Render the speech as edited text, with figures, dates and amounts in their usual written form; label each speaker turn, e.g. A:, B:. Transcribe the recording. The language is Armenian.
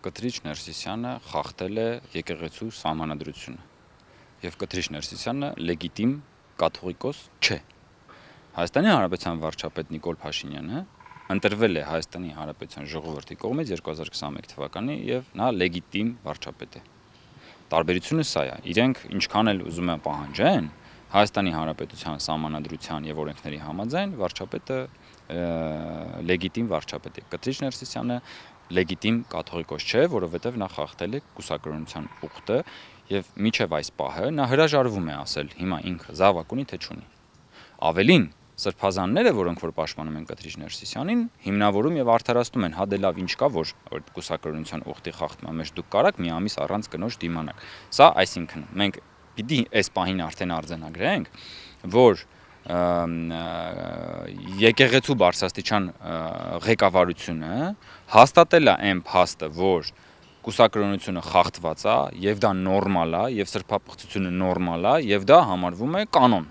A: Կտրիչ Ներսիսյանը խախտել է եկեղեցու սահմանադրությունը եւ Կտրիչ Ներսիսյանը լեգիտիմ կաթողիկոս չէ։ Հայաստանի Հանրապետության վարչապետ Նիկոլ Փաշինյանը ընտրվել է Հայաստանի Հանրապետության ժողովրդի կողմից 2021 թվականի եւ նա լեգիտիմ վարչապետ է։ Տարբերությունը սա է, իրենք ինչքան էլ ուզում են պահանջեն, Հայաստանի Հանրապետության սահմանադրության եւ օրենքների համաձայն վարչապետը լեգիտիմ վարչապետ է։ Կտրիչ Ներսիսյանը լեգիտիմ կաթողիկոս չէ, որովհետեւ նա խախտել է կուսակրոնության ուխտը եւ միջև այս պահը նա հրաժարվում է ասել հիմա ինքը զավակ ունի թե չունի։ Ավելին, սրբազանները, որոնք որ պաշտպանում են Կտրիչ Ներսիսյանին, հիմնավորում եւ արդարացնում են, հա դե լավ ինչ կա, որ կուսակրոնության ուխտի խախտման մեջ դուք կարաք մի ամիս առանց կնոջ դիմանալ։ Սա այսինքն մենք պիտի այս պահին արդեն արձանագրենք, որ եկեղեցու բարձրաստիճան ղեկավարությունը հաստատել է այն փաստը, որ կուսակրոնությունը խախտված է եւ դա նորմալ է եւ սրբապղծությունը նորմալ է եւ դա համարվում է կանոն։